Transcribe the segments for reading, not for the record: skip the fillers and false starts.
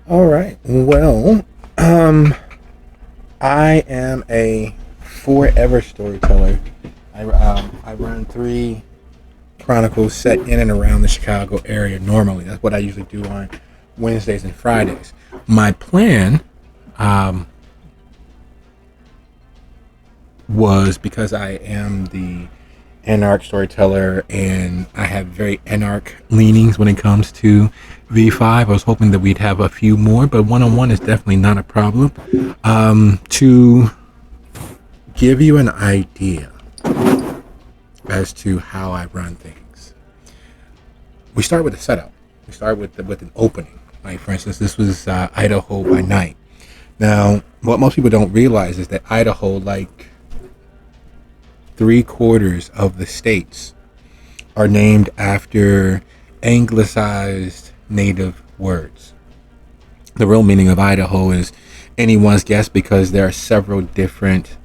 All right. Well, um, I am a forever storyteller. I run three chronicles set in and around the Chicago area. Normally, that's what I usually do on Wednesdays and Fridays. My plan um, was because I am the anarch storyteller and I have very anarch leanings when it comes to V5. I was hoping that we'd have a few more, but one on one is definitely not a problem. To give you an idea as to how I run things, we start with a setup. We start with an opening. Like, for instance, this was Idaho by night. Now, what most people don't realize is that Idaho, like three-quarters of the states, are named after anglicized native words. The real meaning of Idaho is anyone's guess because there are several different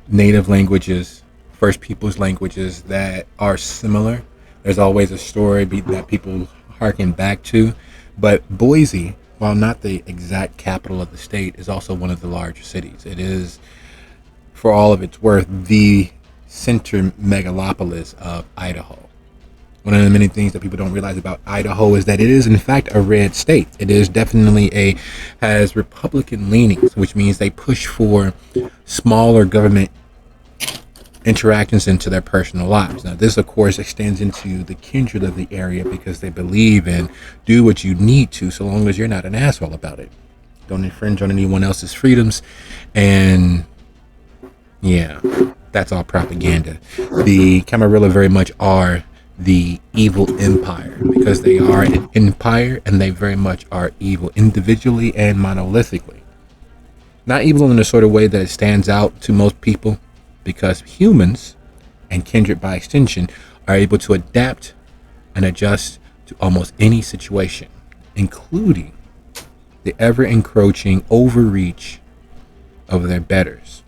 native languages, First Peoples languages that are similar. There's always a story that people harken back to. But Boise, while not the exact capital of the state, is also one of the larger cities. It is, for all of its worth, the center megalopolis of Idaho. One of the many things that people don't realize about Idaho is that it is in fact a red state. It is definitely has Republican leanings, which means they push for smaller government interactions into their personal lives. Now, this of course extends into the kindred of the area because they believe in do what you need to so long as you're not an asshole about it. Don't infringe on anyone else's freedoms. And yeah, that's all propaganda. The Camarilla very much are the evil empire because they are an empire and they very much are evil individually and monolithically. Not evil in the sort of way that it stands out to most people because humans and kindred by extension are able to adapt and adjust to almost any situation, including the ever encroaching overreach of their betters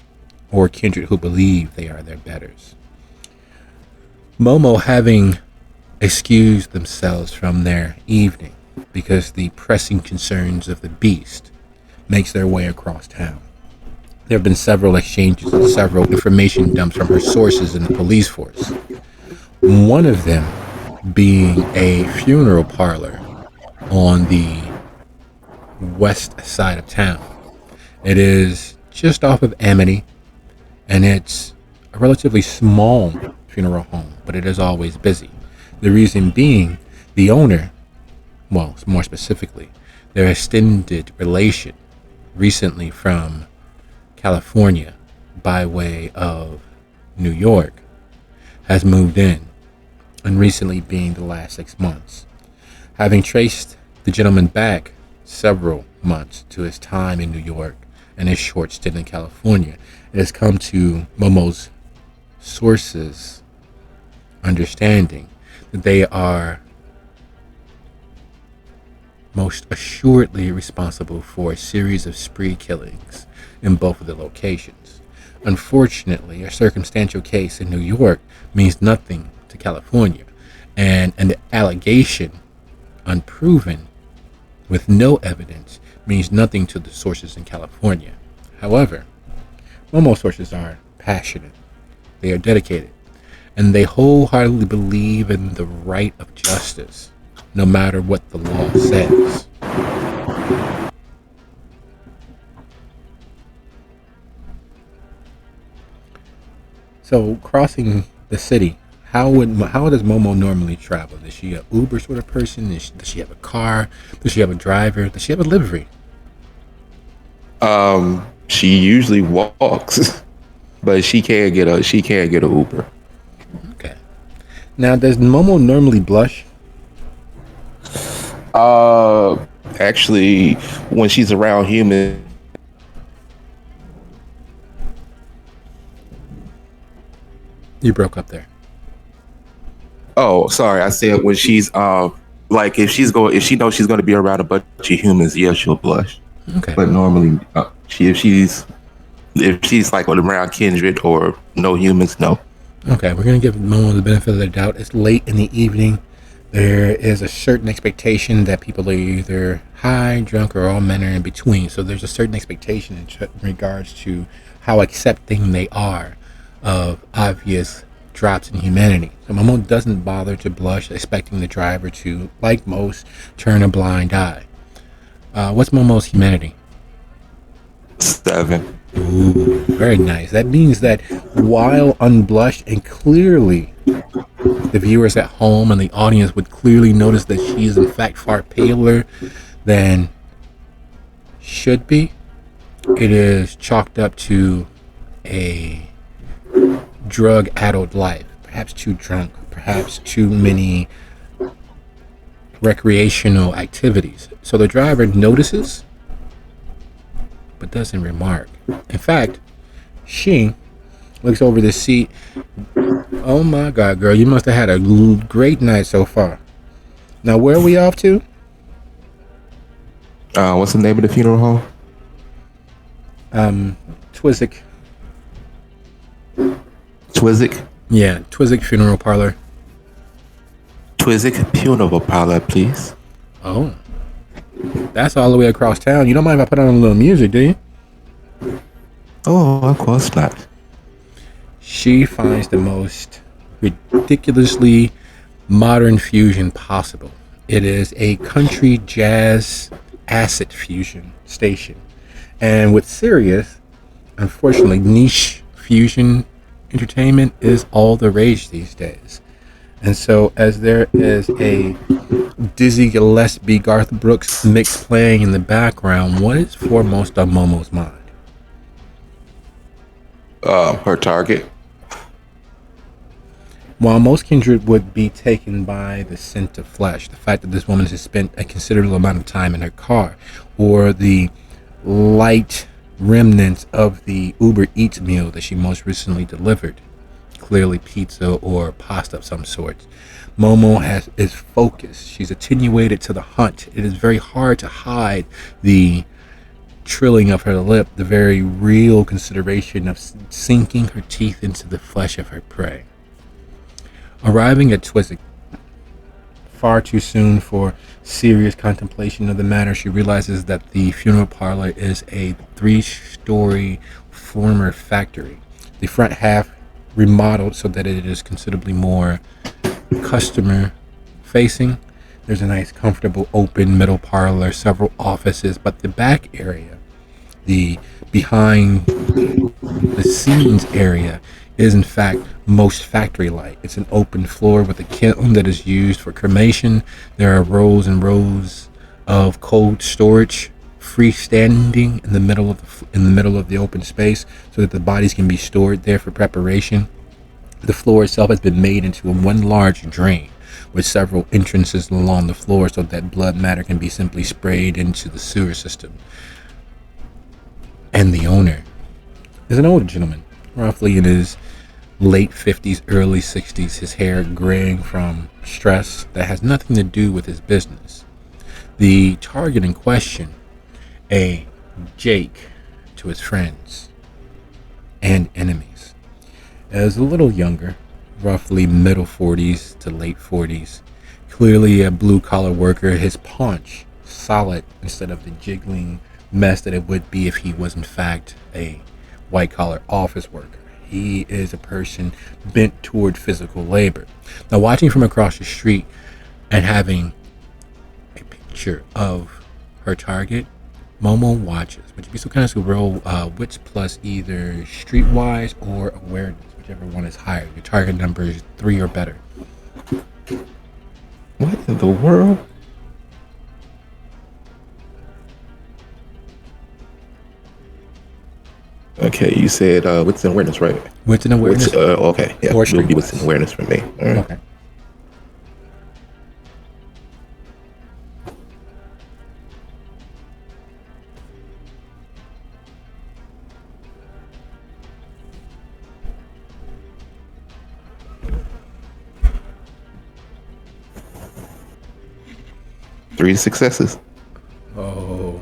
or kindred who believe they are their betters. Momo having excused themselves from their evening because the pressing concerns of the beast makes their way across town. There have been several exchanges and several information dumps from her sources in the police force. One of them being a funeral parlor on the west side of town. It is just off of Amity, and it's a relatively small funeral home, but it is always busy. The reason being, the owner, well, more specifically, their extended relation recently from California by way of New York has moved in, and recently being the last 6 months. Having traced the gentleman back several months to his time in New York and his short stint in California, it has come to Momo's sources understanding that they are most assuredly responsible for a series of spree killings in both of the locations. Unfortunately, a circumstantial case in New York means nothing to California, and an allegation unproven with no evidence means nothing to the sources in California. However, Momo sources are passionate, they are dedicated, and they wholeheartedly believe in the right of justice, no matter what the law says. So, crossing the city, how does Momo normally travel? Is she an Uber sort of person? Does she have a car? Does she have a driver? Does she have a livery? She usually walks, but she can't get a Uber. Okay. Now, does Momo normally blush? Uh, Actually, when she's around humans, You broke up there. oh, sorry, I said when she's like if she knows she's going to be around a bunch of humans, yeah, she'll blush. Okay. But normally, if she's like around kindred or no humans, no. Okay, we're gonna give Momo the benefit of the doubt. It's late in the evening. There is a certain expectation that people are either high, drunk, or all manner in between. So there's a certain expectation in regards to how accepting they are of obvious drops in humanity. So Momo doesn't bother to blush, expecting the driver to, like most, turn a blind eye. What's Momo's humanity? 7. Ooh, very nice. That means that while unblushed and clearly the viewers at home and the audience would clearly notice that she is in fact far paler than should be, it is chalked up to a drug-addled life. Perhaps too drunk, perhaps too many recreational activities. So the driver notices but doesn't remark. In fact, she looks over the seat. Oh my God, girl, you must have had a great night so far. Now, where are we off to? What's the name of the funeral home? Twizik. Twizik? Yeah, Twizik Funeral Parlor. Twizik funeral parlor, please. Oh, that's all the way across town. You don't mind if I put on a little music, do you? Oh, of course not. She finds the most ridiculously modern fusion possible. It is a country jazz acid fusion station. And with Sirius, unfortunately, niche fusion entertainment is all the rage these days. And so, as there is a Dizzy Gillespie, Garth Brooks mix playing in the background, what is foremost on Momo's mind? Her target. While most kindred would be taken by the scent of flesh, the fact that this woman has spent a considerable amount of time in her car, or the light remnants of the Uber Eats meal that she most recently delivered, clearly pizza or pasta of some sort. Momo is focused. She's attenuated to the hunt. It is very hard to hide the trilling of her lip, the very real consideration of sinking her teeth into the flesh of her prey. Arriving at Twizik far too soon for serious contemplation of the matter, she realizes that the funeral parlor is a 3-story former factory. The front half remodeled so that it is considerably more customer facing. There's a nice, comfortable, open middle parlor, several offices, but the back area, the behind the scenes area, is in fact most factory-like. It's an open floor with a kiln that is used for cremation. There are rows and rows of cold storage freestanding in the middle of the open space, so that the bodies can be stored there for preparation. The floor itself has been made into one large drain with several entrances along the floor, so that blood matter can be simply sprayed into the sewer system. And the owner is an older gentleman, roughly in his late 50s, early 60s, his hair graying from stress that has nothing to do with his business. The target in question, a Jake to his friends and enemies, is a little younger, roughly middle 40s to late 40s, clearly a blue-collar worker, his paunch solid instead of the jiggling mess that it would be if he was in fact a white-collar office worker. He is a person bent toward physical labor. Now, watching from across the street and having a picture of her target, Momo watches. Would you be so kind as to roll wits plus either streetwise or awareness, whichever one is higher. Your target number is 3 or better. What in the world? Okay, you said what's in awareness, right? Wits and awareness. Okay, yeah, Or it'll be what's in streetwise. awareness for me. All right. Okay. Three successes. Oh,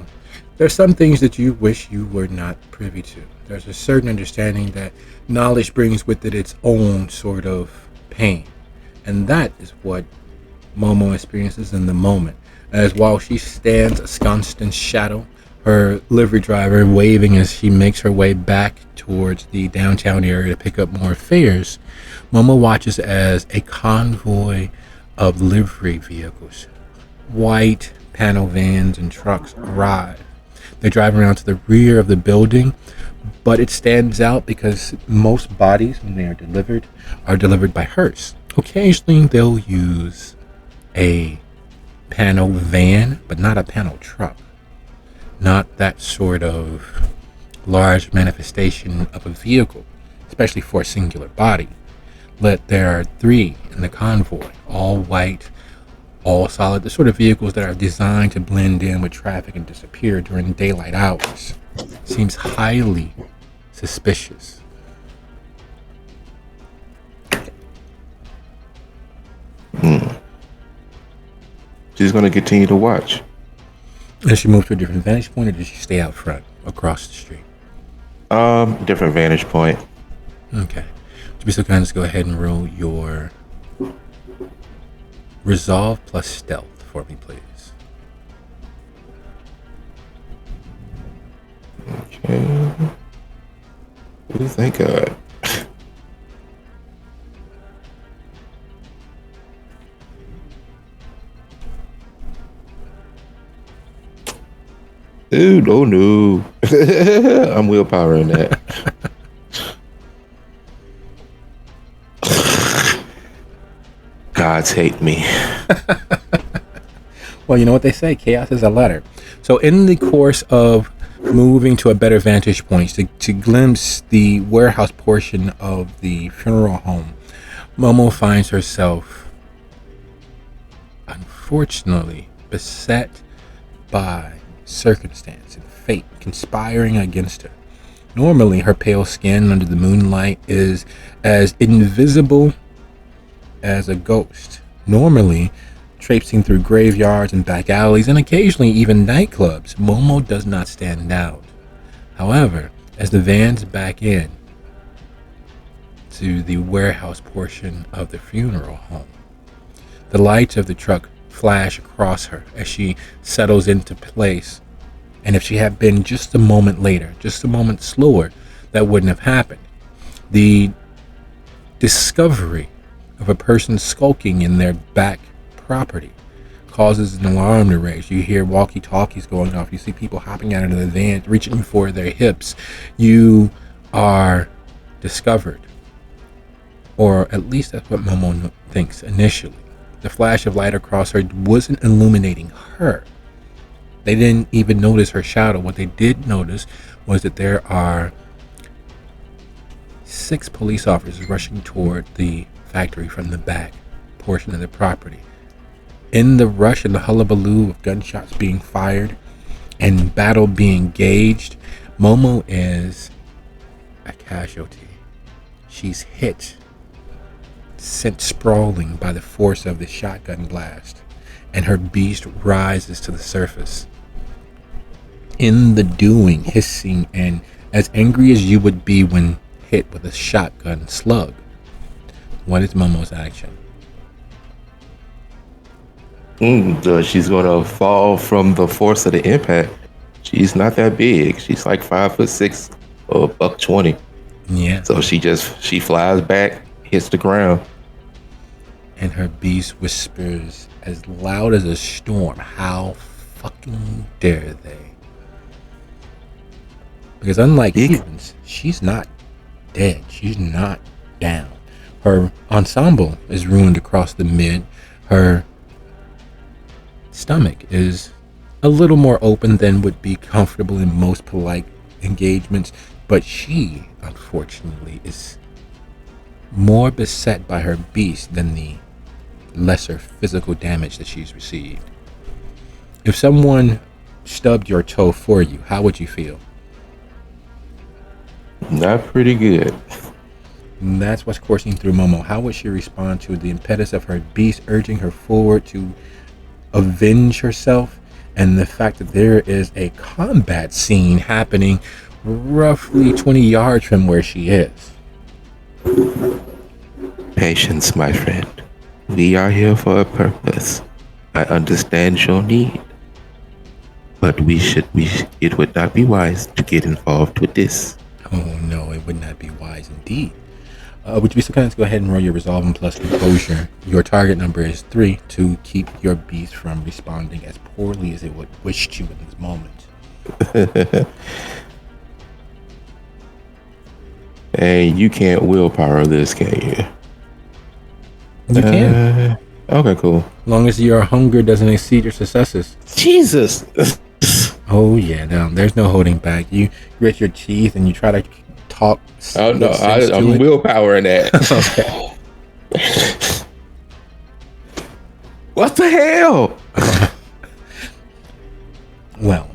there's some things that you wish you were not privy to. There's a certain understanding that knowledge brings with it its own sort of pain. And that is what Momo experiences in the moment, as while she stands ensconced in shadow, her livery driver waving as she makes her way back towards the downtown area to pick up more fares. Momo watches as a convoy of livery vehicles, white panel vans and trucks, arrive. They drive around to the rear of the building, but it stands out because most bodies, when they are delivered by hearse. Occasionally, they'll use a panel van, but not a panel truck. Not that sort of large manifestation of a vehicle, especially for a singular body. But there are three in the convoy, all white, all solid, the sort of vehicles that are designed to blend in with traffic and disappear during daylight hours. Seems highly suspicious. She's gonna continue to watch. Does she move to a different vantage point, or does she stay out front across the street? Different vantage point. Okay. To be so kind, let's go ahead and roll your resolve plus stealth for me, please. Okay. Oh, thank God. Dude, oh no. I'm willpower in that. Gods hate me. Well, you know what they say, chaos is a ladder. So in the course of moving to a better vantage point to glimpse the warehouse portion of the funeral home, Momo finds herself, unfortunately, beset by circumstance and fate conspiring against her. Normally, her pale skin under the moonlight is as invisible as a ghost. Normally, traipsing through graveyards and back alleys and occasionally even nightclubs, Momo does not stand out. However, as the vans back in to the warehouse portion of the funeral home, the lights of the truck flash across her as she settles into place. And if she had been just a moment later, just a moment slower, that wouldn't have happened. The discovery of a person skulking in their back property causes an alarm to raise. You hear walkie-talkies going off. You see people hopping out of the van, reaching for their hips. You are discovered. Or at least that's what Momo thinks initially. The flash of light across her wasn't illuminating her. They didn't even notice her shadow. What they did notice was that there are 6 police officers rushing toward the factory from the back portion of the property. In the rush and the hullabaloo of gunshots being fired and battle being gauged, Momo is a casualty. She's hit, sent sprawling by the force of the shotgun blast, and her beast rises to the surface. In the doing, hissing, and as angry as you would be when hit with a shotgun slug. What is Momo's action? She's gonna fall from the force of the impact. She's not that big. She's like 5'6" or $120. Yeah. So she flies back, hits the ground. And her beast whispers as loud as a storm, "How fucking dare they?" Because unlike humans, she's not dead. She's not down. Her ensemble is ruined across the mid. Her stomach is a little more open than would be comfortable in most polite engagements. But she, unfortunately, is more beset by her beast than the lesser physical damage that she's received. If someone stubbed your toe for you, how would you feel? Not pretty good. And that's what's coursing through Momo. How would she respond to the impetus of her beast urging her forward to avenge herself, and the fact that there is a combat scene happening roughly 20 yards from where she is? Patience, my friend. We are here for a purpose. I understand your need, but it would not be wise to get involved with this. Oh no, it would not be wise indeed. Would you be so kind as to go ahead and roll your resolve and plus composure? Your target number is 3 to keep your beast from responding as poorly as it would wish to in this moment. And you can't willpower this, can you? You can. Okay, cool. As long as your hunger doesn't exceed your successes. Jesus. Oh yeah, no, there's no holding back. You grit your teeth and you try to talk. Oh no, I'm willpowering that. Okay. What the hell? Well,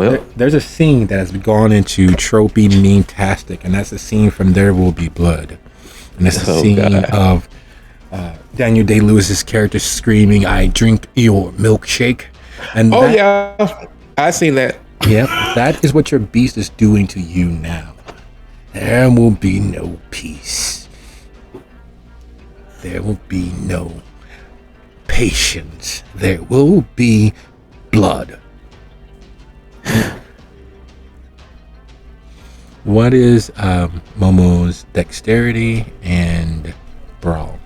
Well, there's a scene that has gone into tropey meme-tastic, and that's a scene from There Will Be Blood. And it's a scene of Daniel Day-Lewis's character screaming, "I drink your milkshake." And yeah, I seen that. Yep, that is what your beast is doing to you now. There will be no peace. There will be no patience. There will be blood. What is Momo's dexterity and brawl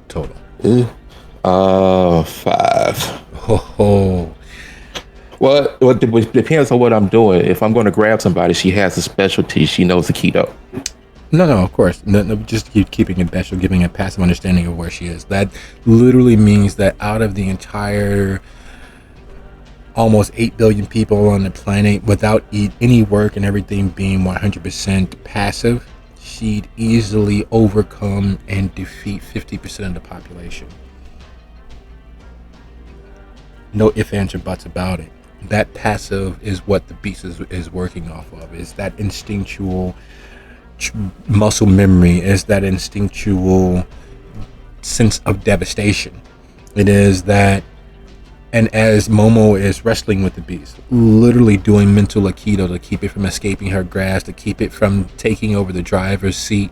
total? 5. Ho ho. Well, it depends on what I'm doing. If I'm going to grab somebody, she has a specialty. She knows the keto. No, of course. No, just keep keeping it special, giving a passive understanding of where she is. That literally means that out of the entire almost 8 billion people on the planet, without any work and everything being 100% passive, she'd easily overcome and defeat 50% of the population. No ifs, ands, or buts about it. That passive is what the beast is working off of. Is that instinctual muscle memory, is that instinctual sense of devastation. It is that, and as Momo is wrestling with the beast, literally doing mental aikido to keep it from escaping her grasp, to keep it from taking over the driver's seat,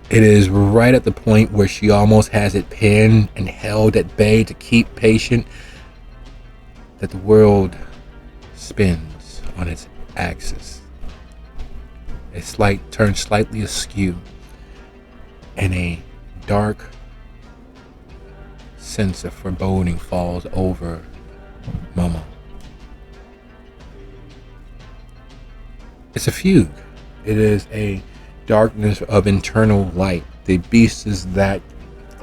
it is right at the point where she almost has it pinned and held at bay to keep patient, that the world spins on its axis. Turns slightly askew, and a dark sense of foreboding falls over Momo. It's a fugue. It is a darkness of internal light. The beast is that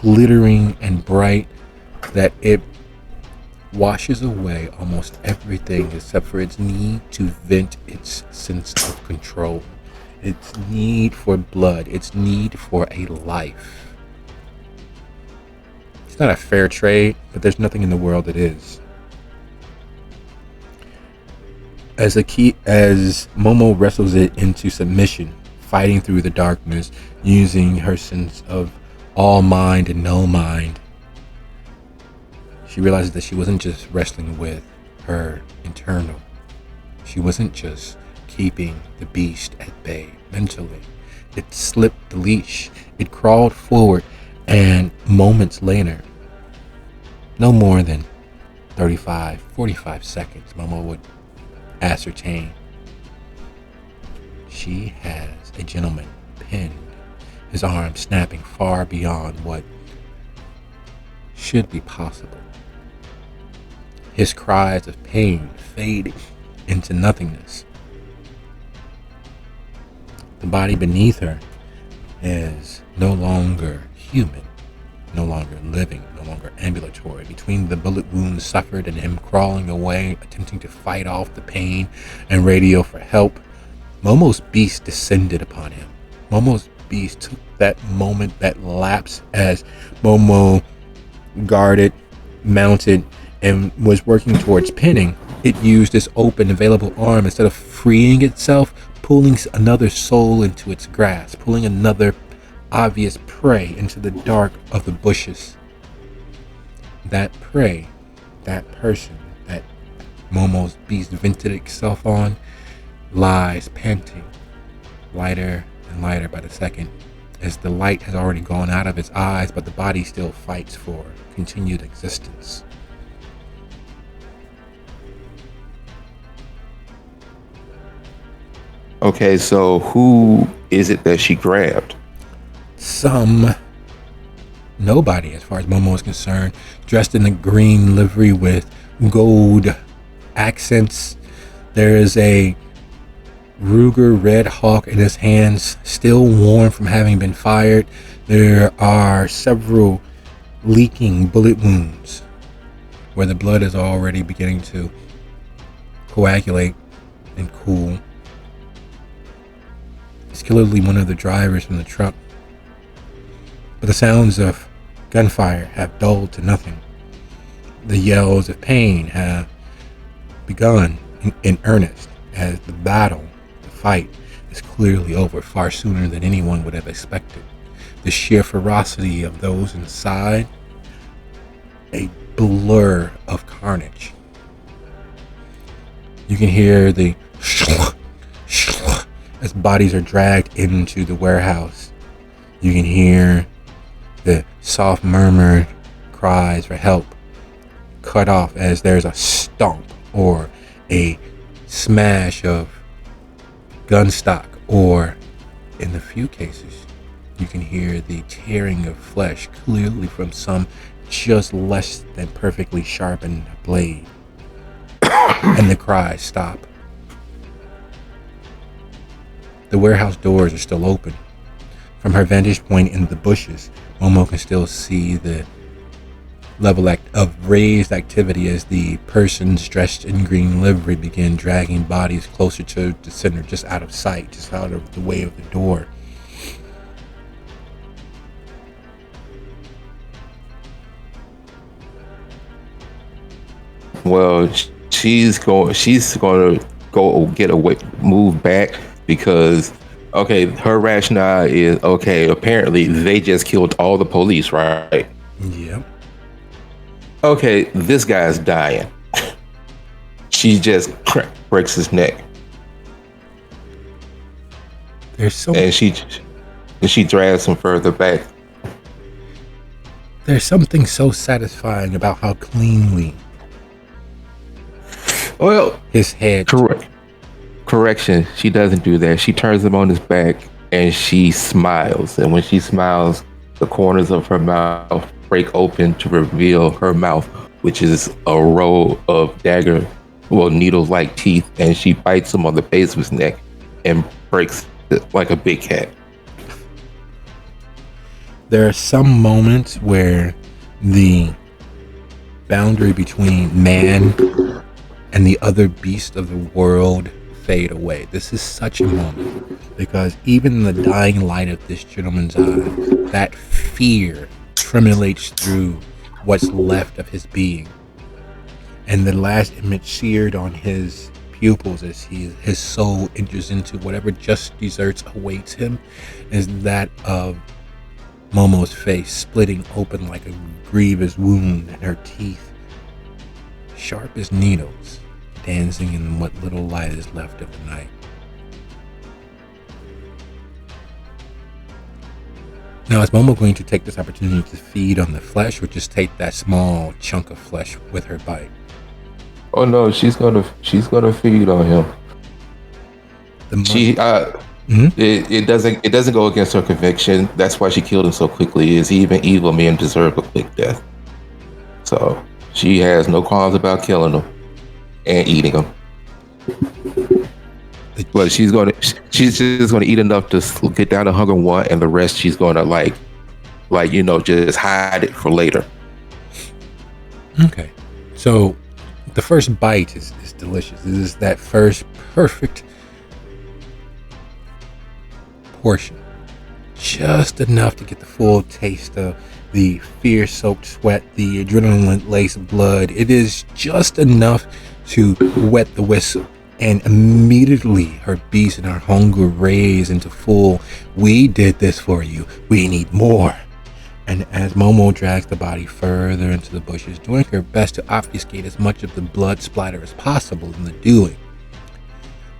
glittering and bright that it washes away almost everything except for its need to vent its sense of control, its need for blood, its need for a life. It's not a fair trade, but there's nothing in the world that is. As Momo wrestles it into submission, fighting through the darkness, using her sense of all mind and no mind, she realizes that she wasn't just wrestling with her internal. She wasn't just keeping the beast at bay mentally. It slipped the leash. It crawled forward, and moments later, no more than 35, 45 seconds, Momo would ascertain she has a gentleman pinned, his arm snapping far beyond what should be possible. His cries of pain fading into nothingness. The body beneath her is no longer human, no longer living, no longer ambulatory. Between the bullet wounds suffered and him crawling away, attempting to fight off the pain and radio for help, Momo's beast descended upon him. Momo's beast took that moment, that lapse, as Momo guarded, mounted, and was working towards pinning. It used its open, available arm, instead of freeing itself, pulling another soul into its grasp, pulling another obvious prey into the dark of the bushes. That prey, that person that Momo's beast vented itself on, lies panting, lighter and lighter by the second, as the light has already gone out of its eyes, but the body still fights for continued existence. Okay, so who is it that she grabbed? Nobody, as far as Momo is concerned, dressed in a green livery with gold accents. There is a Ruger Red Hawk in his hands, still warm from having been fired. There are several leaking bullet wounds where the blood is already beginning to coagulate and cool. It's clearly one of the drivers from the truck, but the sounds of gunfire have dulled to nothing. The yells of pain have begun in earnest as the fight is clearly over far sooner than anyone would have expected. The sheer ferocity of those inside, a blur of carnage. You can hear the as bodies are dragged into the warehouse. You can hear the soft murmured cries for help cut off as there's a stomp or a smash of gun stock, or in a few cases you can hear the tearing of flesh clearly from some just less than perfectly sharpened blade. And the cries stop. The warehouse doors are still open. From her vantage point in the bushes, Momo can still see the level of raised activity as the persons dressed in green livery begin dragging bodies closer to the center, just out of sight, just out of the way of the door. Well, she's going to go get away, move back, because okay, her rationale is okay. Apparently, they just killed all the police, right? Yep. Okay, this guy's dying. She just breaks his neck. And she drags him further back. There's something so satisfying about how cleanly his head. Correction, she doesn't do that. She turns him on his back and she smiles. And when she smiles, the corners of her mouth break open to reveal her mouth, which is a row of needle-like teeth, and she bites him on the base of his neck and breaks it like a big cat. There are some moments where the boundary between man and the other beast of the world fade away. This is such a moment, because even in the dying light of this gentleman's eyes, that fear tremulates through what's left of his being. And the last image seared on his pupils as his soul enters into whatever just desserts awaits him is that of Momo's face splitting open like a grievous wound, and her teeth sharp as needles, dancing in what little light is left of the night. Now, is Momo going to take this opportunity to feed on the flesh, or just take that small chunk of flesh with her bite? Oh no, she's gonna feed on him. It doesn't go against her conviction. That's why she killed him so quickly. Is even evil men deserve a quick death. So she has no qualms about killing him and eating him. But she's just gonna eat enough to get down to hunger one, and the rest she's gonna just hide it for later. Okay, so the first bite is delicious. This is that first perfect portion, just enough to get the full taste of the fear-soaked sweat, the adrenaline-laced blood. It is just enough to wet the whistle. And immediately her beast and her hunger raise into full, we did this for you, we need more. And as Momo drags the body further into the bushes, doing her best to obfuscate as much of the blood splatter as possible in the doing,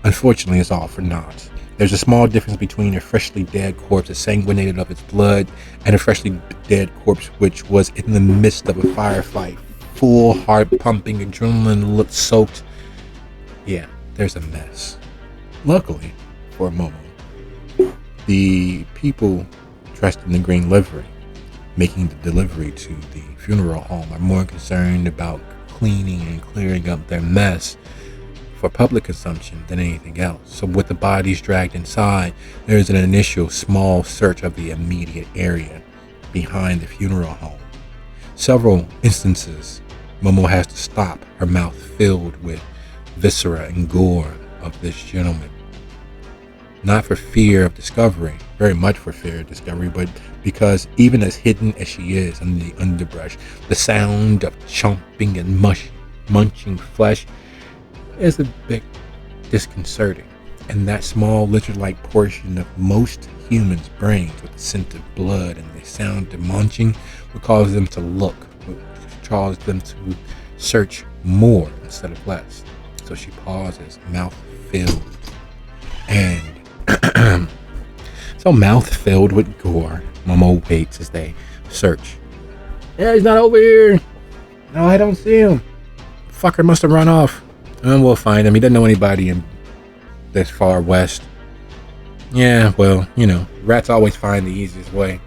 unfortunately it's all for naught. There's a small difference between a freshly dead corpse sanguinated of its blood and a freshly dead corpse which was in the midst of a firefight, full heart pumping, adrenaline looked soaked. Yeah, there's a mess. Luckily for Momo, the people dressed in the green livery making the delivery to the funeral home are more concerned about cleaning and clearing up their mess for public consumption than anything else. So with the bodies dragged inside, there is an initial small search of the immediate area behind the funeral home. Several instances, Momo has to stop, her mouth filled with viscera and gore of this gentleman. Not for fear of discovery, very much for fear of discovery, but because even as hidden as she is under the underbrush, the sound of chomping and munching flesh is a bit disconcerting. And that small lizard-like portion of most humans' brains with the scent of blood and the sound of munching would cause them to look, would cause them to search more instead of less. So she pauses, mouth filled, and so mouth filled with gore, Momo waits as they search. Yeah, he's not over here. No, I don't see him. Fucker must have run off. And we'll find him. He doesn't know anybody in this far west. Yeah, well, rats always find the easiest way.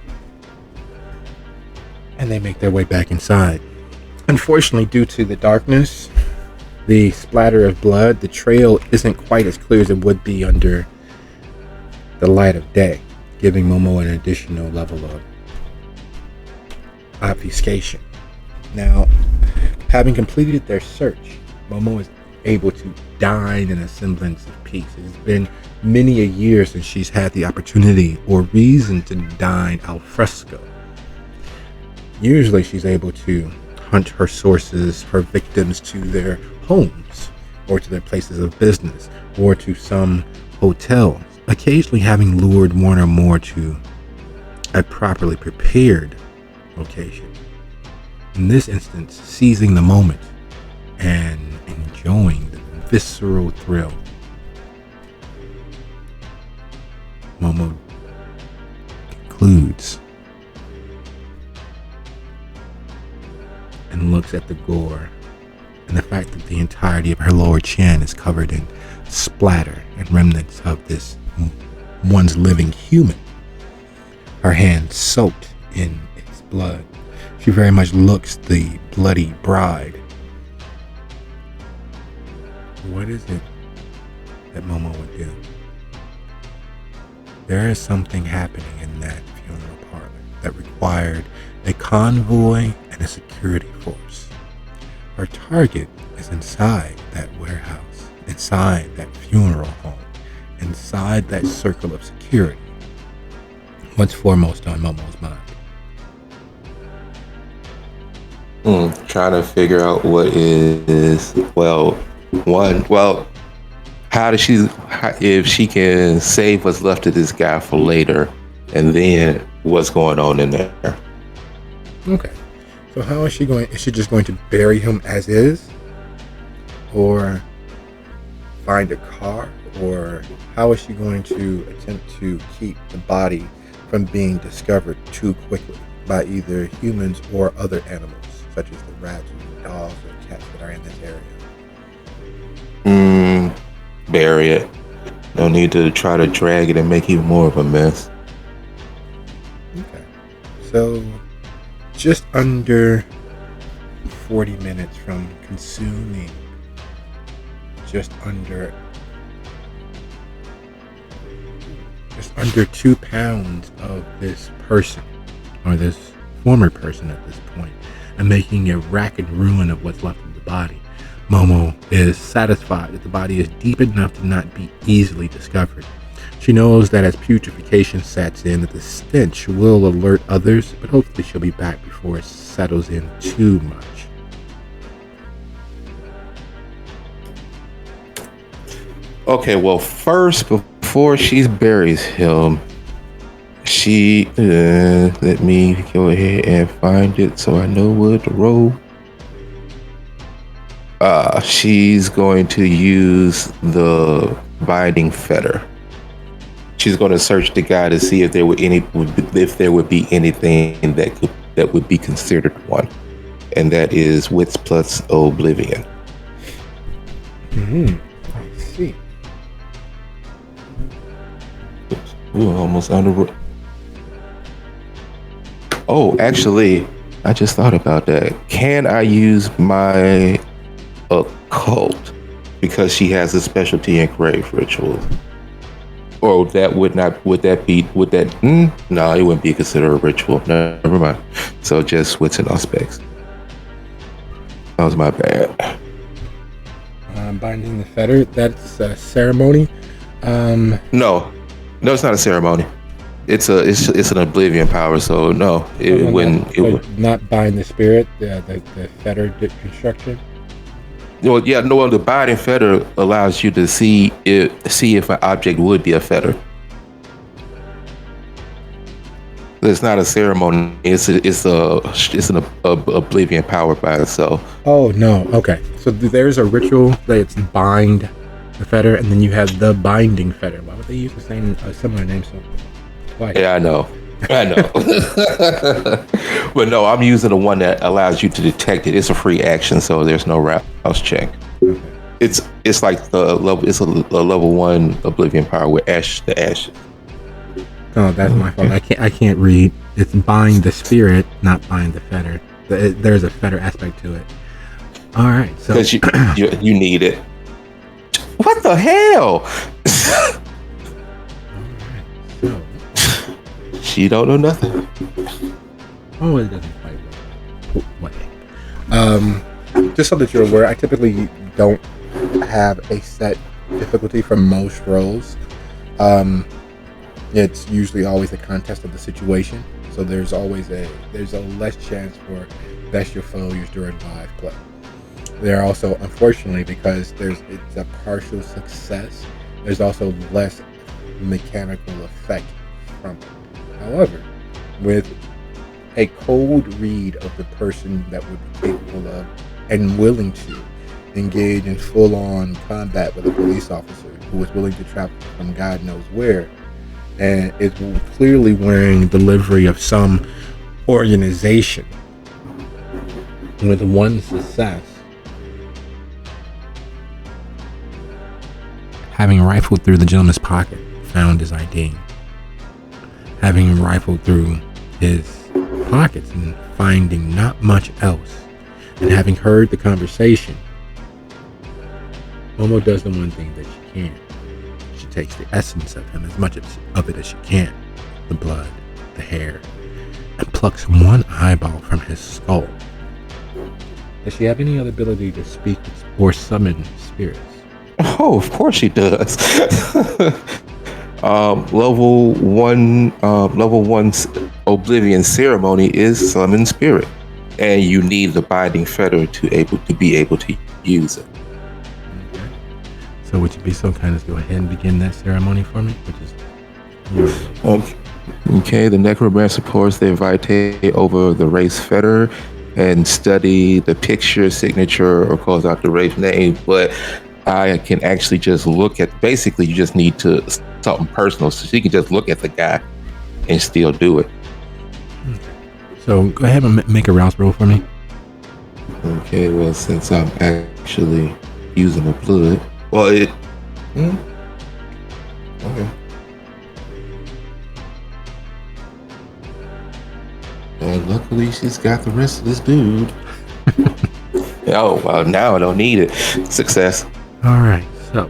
And they make their way back inside. Unfortunately, due to the darkness, the splatter of blood, the trail isn't quite as clear as it would be under the light of day, giving Momo an additional level of obfuscation. Now, having completed their search, Momo is able to dine in a semblance of peace. It's been many a year since she's had the opportunity or reason to dine al fresco. Usually she's able to hunt her sources, her victims, to their homes or to their places of business or to some hotel, occasionally having lured one or more to a properly prepared location. In this instance, seizing the moment and enjoying the visceral thrill, Momo concludes and looks at the gore and the fact that the entirety of her lower chin is covered in splatter and remnants of this once living human. Her hands soaked in its blood. She very much looks the bloody bride. What is it that Momo would do? There is something happening in that funeral parlor that required a convoy and a security force. Her target is inside that warehouse, inside that funeral home, inside that circle of security. What's foremost on Momo's mind? Trying to figure out what is, if she can save what's left of this guy for later, and then what's going on in there. Okay. So how is she going? Is she just going to bury him as is? Or find a car? Or how is she going to attempt to keep the body from being discovered too quickly by either humans or other animals, such as the rats and dogs or cats that are in this area? Bury it. No need to try to drag it and make even more of a mess. Okay. So just under 40 minutes from consuming just under 2 pounds of this person, or this former person at this point, and making a rack and ruin of what's left of the body, Momo is satisfied that the body is deep enough to not be easily discovered. She knows that as putrefaction sets in, that the stench will alert others, but hopefully she'll be back before it settles in too much. Okay, well, first, before she buries him, let me go ahead and find it so I know where to roll. She's going to use the binding fetter she's going to search the guy to see if there would be anything that would be considered one, and that is wits plus oblivion. I see. Ooh, almost under. Oh, actually, I just thought about that. Can I use my occult because she has a specialty in grave rituals? Or that would not? Would that? No, it wouldn't be considered a ritual. Never mind. So just wits and aspects. That was my bad. Binding the fetter. That's a ceremony. No, it's not a ceremony. It's an oblivion power. So no, it wouldn't. Not bind the spirit. The fetter construction. Well, yeah, no. The binding fetter allows you to see if an object would be a fetter. It's not a ceremony. It's an oblivion power by itself. Oh no. Okay. So there's a ritual that's bind the fetter, and then you have the binding fetter. Why would they use a similar name? So twice. Yeah, I know. But no, I'm using the one that allows you to detect it. It's a free action, so there's no rouse check. Okay. It's like the level. It's a level 1 oblivion power with the ash. Oh, that's my fault. I can't read. It's bind the spirit, not bind the fetter. There's a fetter aspect to it. All right, so because you need it. What the hell? so She don't know nothing. oh, it doesn't quite work. Just so that you're aware, I typically don't have a set difficulty for most rolls. It's usually always a contest of the situation, so there's a less chance for best your failures during live play. There are also, unfortunately, because it's a partial success, there's also less mechanical effect from it. However, with a cold read of the person that would be capable of and willing to engage in full-on combat with a police officer who is willing to travel from God knows where, and is clearly wearing the livery of some organization, with one success, having rifled through the gentleman's pocket, found his ID. Having rifled through his pockets and finding not much else, and having heard the conversation, Momo does the one thing that she can. She takes the essence of him, as much of it as she can, the blood, the hair, and plucks one eyeball from his skull. Does she have any other ability to speak or summon spirits? Oh, of course she does. Level 1's Oblivion ceremony is summon spirit, and you need the binding fetter to be able to use it. Okay. So would you be so kind as to go ahead and begin that ceremony for me? Okay, the necromancer pours the vitae over the race fetter and study the picture, signature, or calls out the race name, but I can actually just look at, basically you just need to something personal, so she can just look at the guy and still do it. So go ahead and make a rouse roll for me. Okay, well, since I'm actually using the blood, okay. And luckily she's got the rest of this dude. Oh, well, now I don't need it. Success. All right, so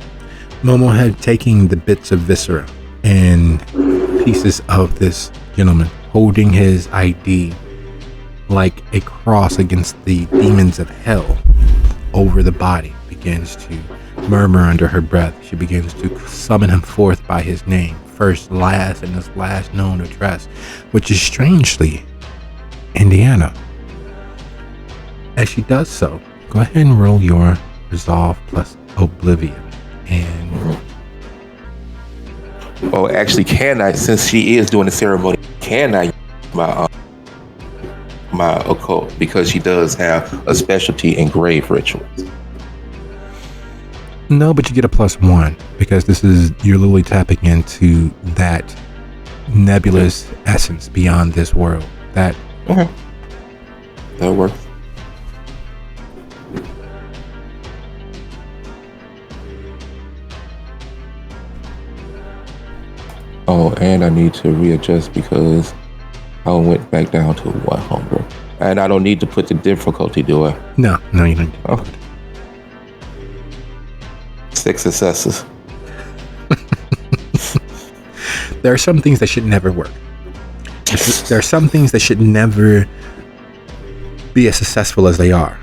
Momo had taken the bits of viscera and pieces of this gentleman, holding his ID like a cross against the demons of hell over the body, begins to murmur under her breath. She begins to summon him forth by his name, first, last, and his last known address, which is strangely Indiana. As she does so, go ahead and roll your resolve plus oblivion. And oh, actually, can I, since she is doing the ceremony, can I use my occult, because she does have a specialty in grave rituals? No, but you get a +1 because you're literally tapping into that nebulous essence beyond this world. That Okay, that works. Oh, and I need to readjust because I went back down to one hunger. And I don't need to put the difficulty, do I? no, you don't. Oh. 6 successes. There are some things that should never work. There are some things that should never be as successful as they are.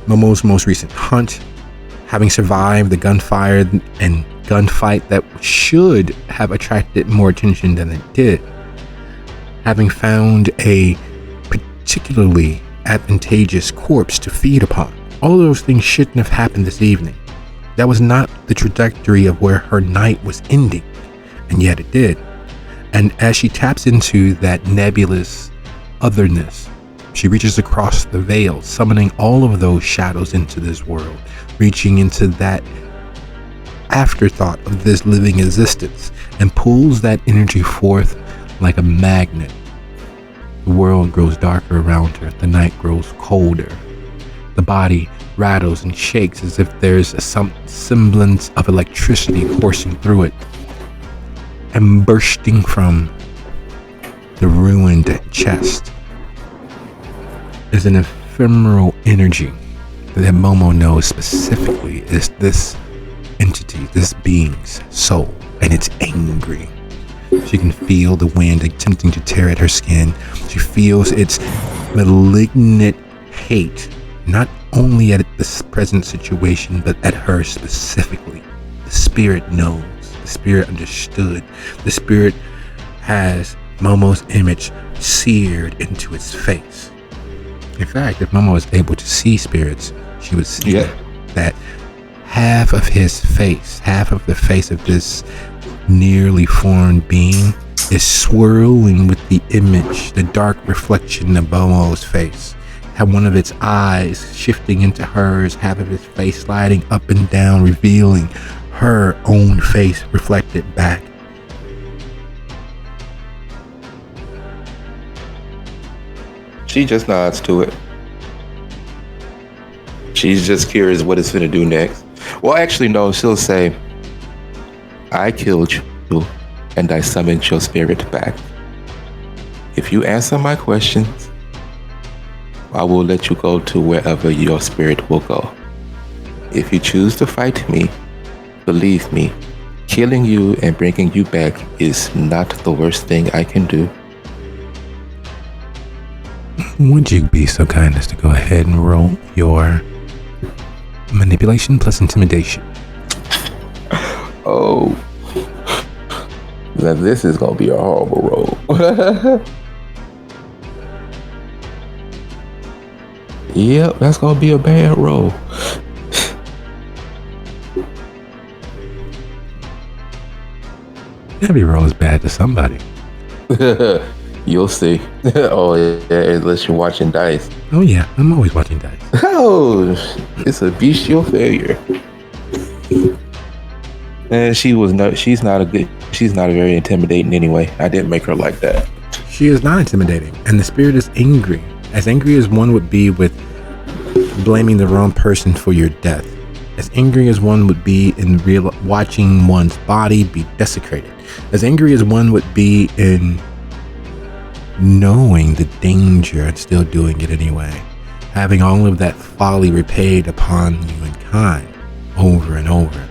Momo's most recent hunt, having survived the gunfire and gunfight that should have attracted more attention than it did, having found a particularly advantageous corpse to feed upon. All of those things shouldn't have happened this evening. That was not the trajectory of where her night was ending, and yet it did. And as she taps into that nebulous otherness, she reaches across the veil, summoning all of those shadows into this world, reaching into that afterthought of this living existence, and pulls that energy forth like a magnet. The world grows darker around her. The night grows colder. The body rattles and shakes as if there's some semblance of electricity coursing through it. And bursting from the ruined chest is an ephemeral energy that Momo knows specifically is this entity, this being's soul, and it's angry. She can feel the wind attempting to tear at her skin. She feels its malignant hate, not only at this present situation, but at her specifically. The spirit knows. The spirit understood. The spirit has Momo's image seared into its face. In fact, if Momo was able to see spirits, she would see that half of his face, half of the face of this nearly formed being is swirling with the image, the dark reflection of Momo's face. Have one of its eyes shifting into hers, half of its face sliding up and down, revealing her own face reflected back. She just nods to it. She's just curious what it's gonna do next. Well, actually, no, she'll say, I killed you and I summoned your spirit back. If you answer my questions, I will let you go to wherever your spirit will go. If you choose to fight me, believe me, killing you and bringing you back is not the worst thing I can do. Would you be so kind as to go ahead and roll your manipulation plus intimidation? Oh, now this is gonna be a horrible roll. Yep, that's gonna be a bad roll. Every roll is bad to somebody. You'll see. Oh yeah, unless you're watching dice. Oh yeah, I'm always watching dice. Oh, it's a bestial failure. And she's not a very intimidating anyway. I didn't make her like that. She is not intimidating, and the spirit is angry. As angry as one would be with blaming the wrong person for your death. As angry as one would be in watching one's body be desecrated. As angry as one would be in knowing the danger and still doing it anyway. Having all of that folly repaid upon you in kind, over and over.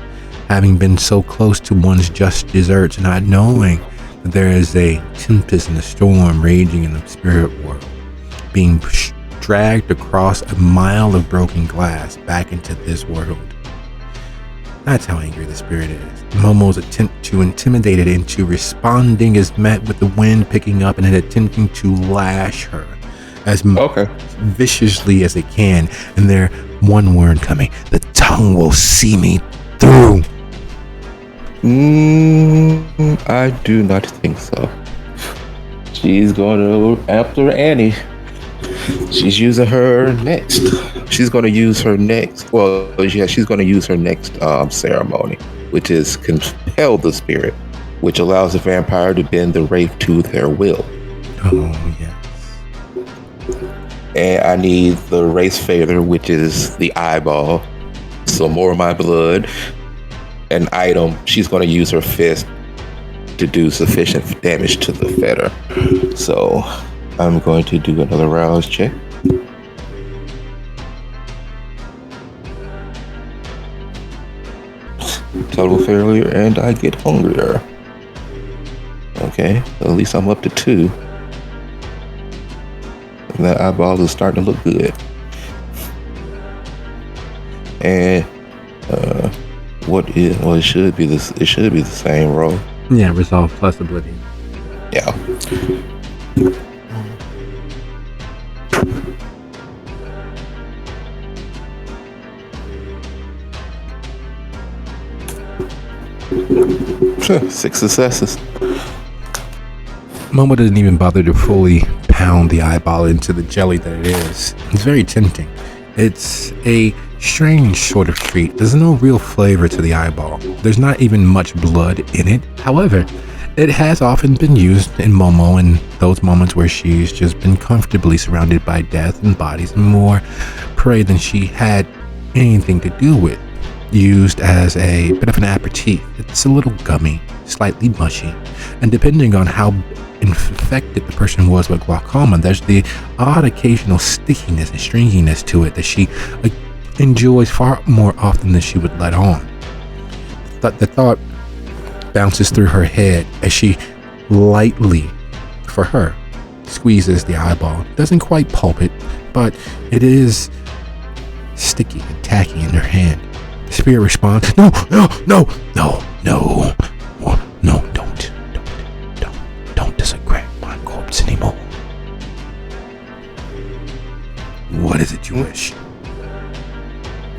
Having been so close to one's just deserts, not knowing that there is a tempest and a storm raging in the spirit world. Being dragged across a mile of broken glass back into this world. That's how angry the spirit is. Momo's attempt to intimidate it into responding is met with the wind picking up and it attempting to lash her as viciously as it can. And there, one word coming: the tongue will see me through. I do not think so. She's going to after Annie. She's using her next. She's going to use her next. Well, yeah, she's going to use her next ceremony, which is compel the spirit, which allows the vampire to bend the wraith to their will. Oh, yes. And I need the wraith feather, which is the eyeball. Some more of my blood. An item. She's going to use her fist to do sufficient damage to the feather. So I'm going to do another rouse check. Total failure, and I get hungrier. Okay, at least I'm up to 2. And that eyeball is starting to look good. And it should be this. It should be the same roll. Yeah, resolve plus ability. Yeah. Six successes. Momo doesn't even bother to fully pound the eyeball into the jelly that it is. It's very tempting. It's a strange sort of treat. There's no real flavor to the eyeball. There's not even much blood in it. However, it has often been used in Momo in those moments where she's just been comfortably surrounded by death and bodies and more prey than she had anything to do with. Used as a bit of an aperitif. It's a little gummy, slightly mushy, and depending on how infected the person was with glaucoma, there's the odd occasional stickiness and stringiness to it that she enjoys far more often than she would let on. The thought bounces through her head as she lightly, for her, squeezes the eyeball. Doesn't quite pulp it, but it is sticky and tacky in her hand. The spirit responds, no, don't desecrate my corpse anymore. What is it you wish?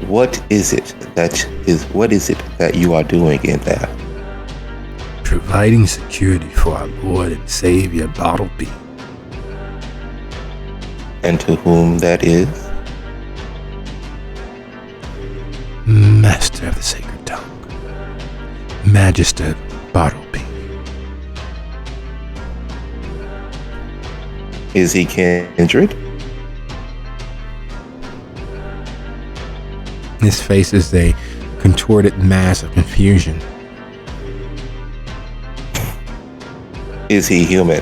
What is it that you are doing in there? Providing security for our Lord and Savior Bartleby. And to whom that is? Master of the Sacred Tongue, Magister Bartleby. Is he kindred? His face is a contorted mass of confusion. Is he human?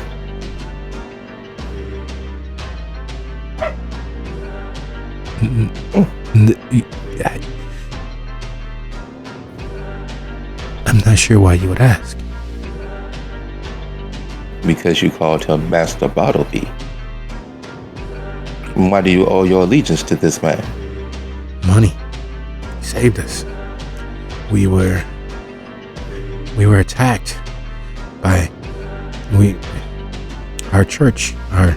I'm not sure why you would ask. Because you called him Master Bartleby. Why do you owe your allegiance to this man? Money. He saved us. We were attacked by our church, our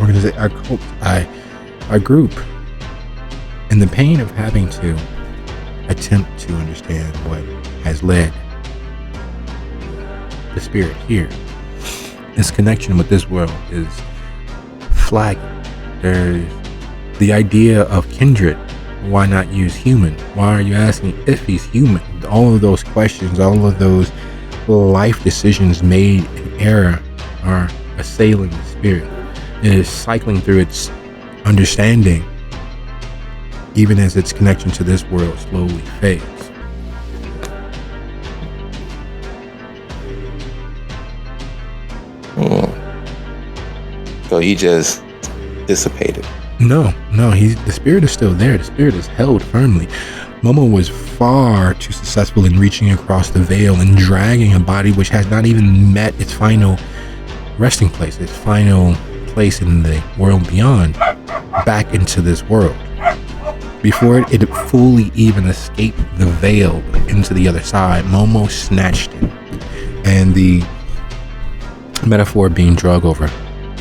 organization, our cult, our group, and the pain of having to attempt to understand what has led the spirit here. This connection with this world is flagging. There's the idea of kindred. Why not use human? Why are you asking if he's human? All of those questions, all of those life decisions made in error are assailing the spirit. It is cycling through its understanding, even as its connection to this world slowly fades. So he just dissipated. No, the spirit is still there. The spirit is held firmly. Momo was far too successful in reaching across the veil and dragging a body which has not even met its final resting place, its final place in the world beyond, back into this world. Before it fully even escaped the veil into the other side, Momo snatched it. And the metaphor being drug over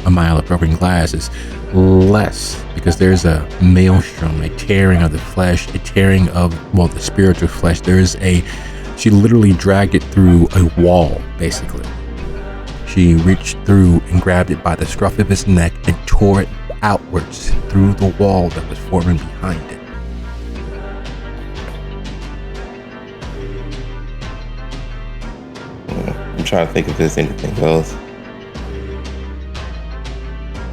a mile of broken glass is less, because there's a maelstrom, a tearing of the flesh, a tearing of, the spiritual flesh. She literally dragged it through a wall, basically. She reached through and grabbed it by the scruff of its neck and tore it outwards through the wall that was forming behind it. I'm trying to think if there's anything else.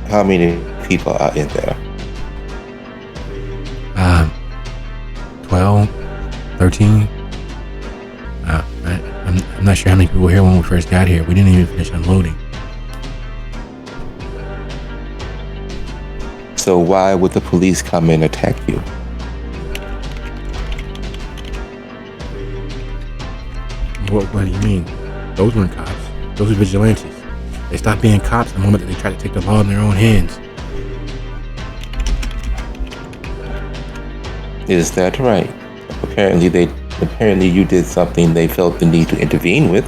How many people are in there? 12, 13. I'm not sure how many people were here when we first got here. We didn't even finish unloading. So why would the police come and attack you? What do you mean? Those weren't cops. Those are vigilantes. They stopped being cops the moment that they tried to take the law in their own hands. Is that right? Apparently you did something they felt the need to intervene with.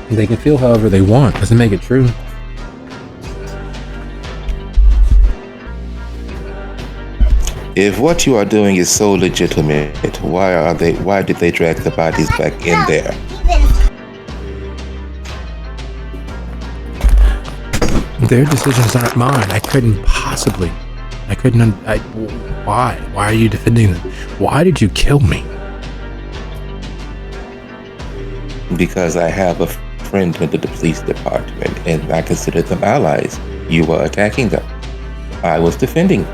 They can feel however they want. Doesn't make it true. If what you are doing is so legitimate, why did they drag the bodies back in there? Their decisions aren't mine. Why? Why are you defending them? Why did you kill me? Because I have a friend in the police department and I consider them allies. You were attacking them. I was defending.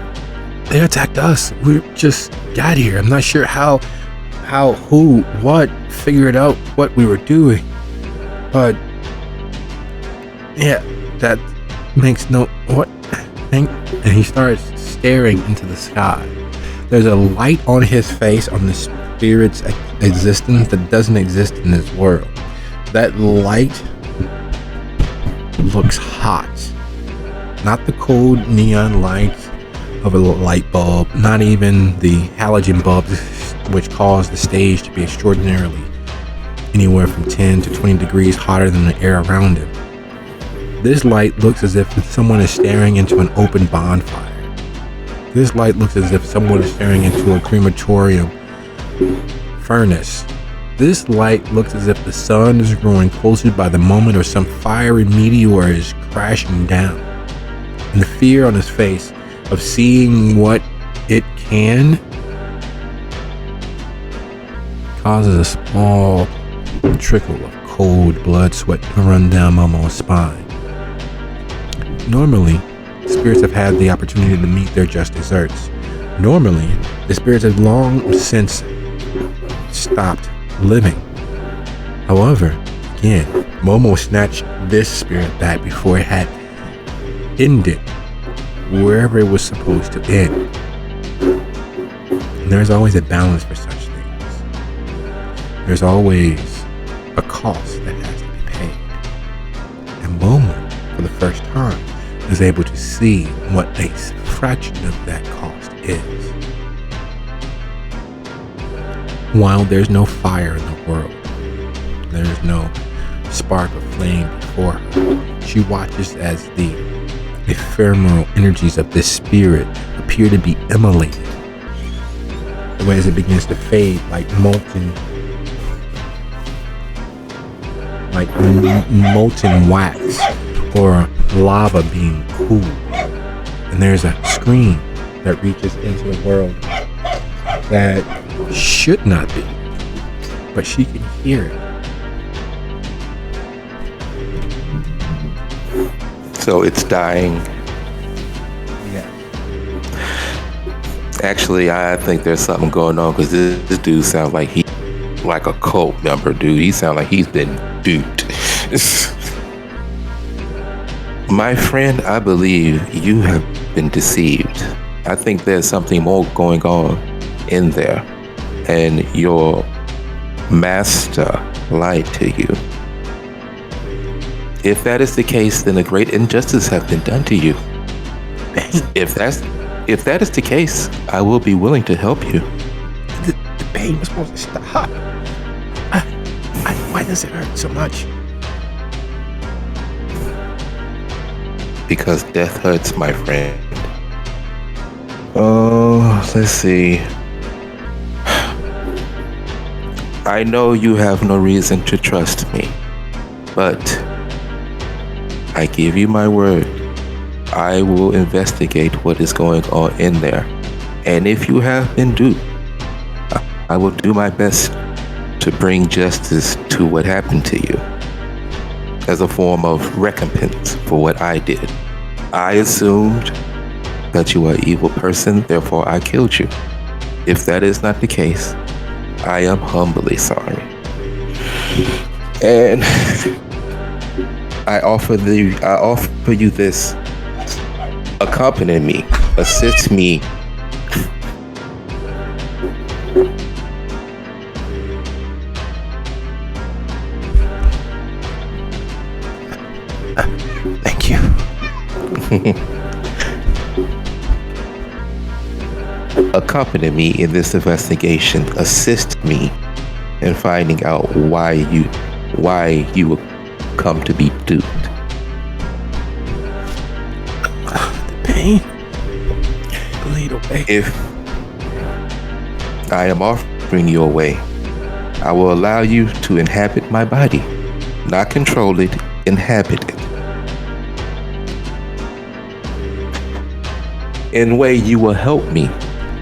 They attacked us. We just got here. I'm not sure how, who, what figured out what we were doing. But yeah, that makes no what. And he starts staring into the sky. There's a light on his face on the spirit's existence that doesn't exist in this world. That light looks hot. Not the cold neon light of a light bulb, not even the halogen bulbs, which cause the stage to be extraordinarily anywhere from 10 to 20 degrees hotter than the air around him. This light looks as if someone is staring into an open bonfire. This light looks as if someone is staring into a crematorium furnace. This light looks as if the sun is growing closer by the moment or some fiery meteor is crashing down. And the fear on his face of seeing what it can causes a small trickle of cold blood sweat to run down Momo's spine. Normally, spirits have had the opportunity to meet their just desserts. Normally, the spirits have long since stopped living. However, again, Momo snatched this spirit back before it had ended wherever it was supposed to end. And there's always a balance for such things. There's always a cost that has to be paid. And Momo, for the first time, is able to see what a fraction of that cost is. While there's no fire in the world, there's no spark of flame before her, she watches as the ephemeral energies of this spirit appear to be immolated. As it begins to fade like molten wax or lava being cooled. And there's a scream that reaches into a world that should not be, but she can hear it. So it's dying. Yeah. Actually, I think there's something going on because this dude sounds like he like a cult member, dude. He sounds like he's been duped. My friend, I believe you have been deceived. I think there's something more going on in there, and your master lied to you. If that is the case, then a great injustice has been done to you. If that is the case, I will be willing to help you. The pain was supposed to stop. Why does it hurt so much? Because death hurts, my friend. Oh, let's see. I know you have no reason to trust me, but I give you my word. I will investigate what is going on in there. And if you have been duped, I will do my best to bring justice to what happened to you as a form of recompense for what I did. I assumed that you are an evil person, therefore I killed you. If that is not the case, I am humbly sorry. And I offer you this. Accompany me, assist me. Thank you. Accompany me in this investigation. Assist me in finding out why you will come to be duped. The pain. Bleed away. If I am offering you a way, I will allow you to inhabit my body, not control it, inhabit it. In a way, you will help me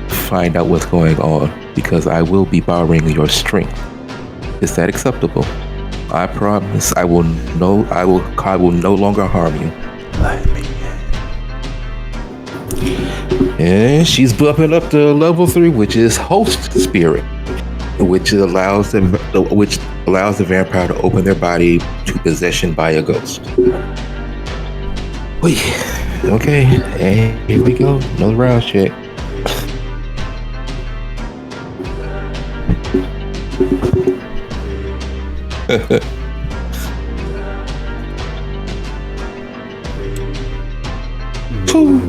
find out what's going on because I will be borrowing your strength. Is that acceptable? I promise I will no longer harm you. Let me in. And she's bumping up to level 3, which is host spirit, which allows the vampire to open their body to possession by a ghost. Wait. Okay, and here we go. Another round check.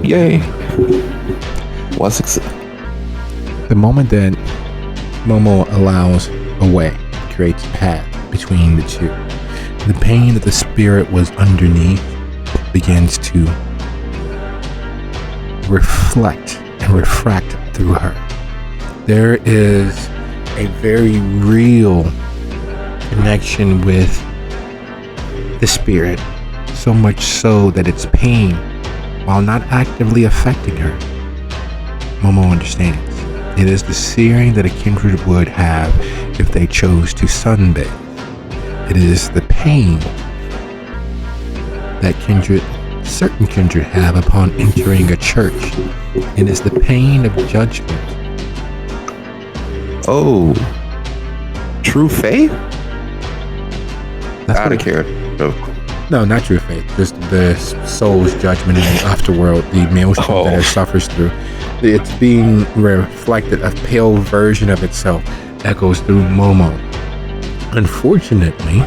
Yay. 1 success. The moment that Momo allows a way, creates a path between the two, the pain that the spirit was underneath begins to reflect and refract through her. There is a very real connection with the spirit, so much so that its pain, while not actively affecting her, Momo understands. It is the searing that a kindred would have if they chose to sunbathe. It is the pain that certain kindred have upon entering a church. It is the pain of judgment. Oh, true faith? That's Out of care. No, not true faith. Just the soul's judgment in the afterworld, the maelstrom that it suffers through. It's being reflected, a pale version of itself echoes through Momo. Unfortunately,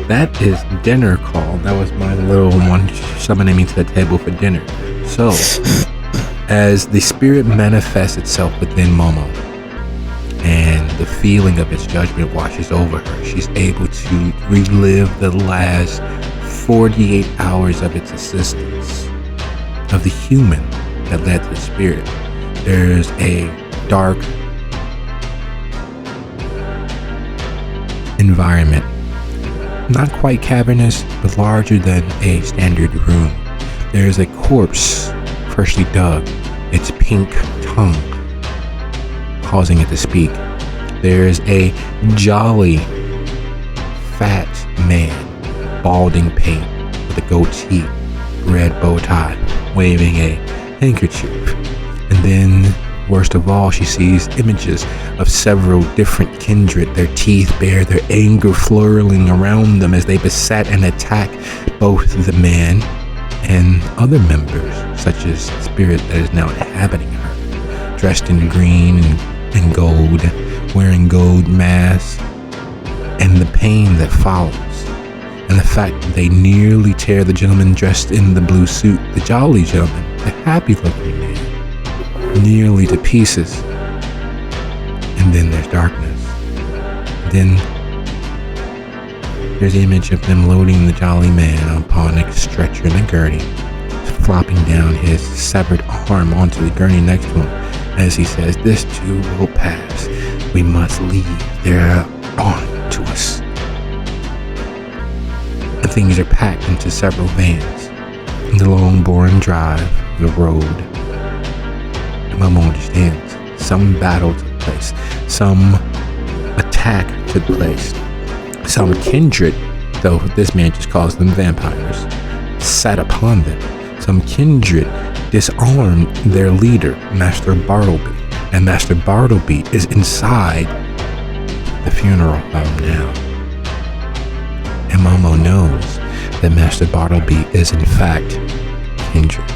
that is dinner call. That was my little one summoning me to the table for dinner. So, as the spirit manifests itself within Momo, and the feeling of its judgment washes over her, she's able to relive the last 48 hours of its existence, of the human that led to the spirit. There's a dark environment, not quite cavernous, but larger than a standard room. There's a corpse freshly dug, its pink tongue causing it to speak. There's a jolly, fat man, balding pate with a goatee, red bow tie, waving a handkerchief. And then, worst of all, she sees images of several different kindred, their teeth bare, their anger flurling around them as they beset and attack both the man and other members, such as the spirit that is now inhabiting her, dressed in green and gold, wearing gold masks, and the pain that follows, and the fact that they nearly tear the gentleman dressed in the blue suit, the jolly gentleman, the happy-looking man, nearly to pieces. And then there's darkness. Then there's the image of them loading the jolly man upon a stretcher and a gurney, flopping down his severed arm onto the gurney next to him as he says, "This too will pass. We must leave. They're on to us." And things are packed into several vans. The long, boring drive, the road. And Momo understands. Some battle took place. Some attack took place. Some kindred, though this man just calls them vampires, sat upon them. Some kindred disarmed their leader, Master Bartleby. And Master Bartleby is inside the funeral home now. And Momo knows that Master Bartleby is in fact kindred.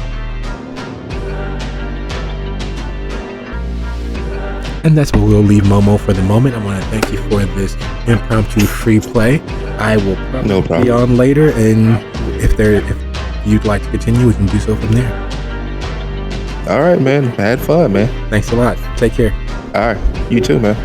And that's where we'll leave Momo for the moment. I want to thank you for this impromptu free play. I will probably be on later, and if you'd like to continue, we can do so from there. All right, man. I had fun, man. Thanks a lot. Take care. All right. You too, man.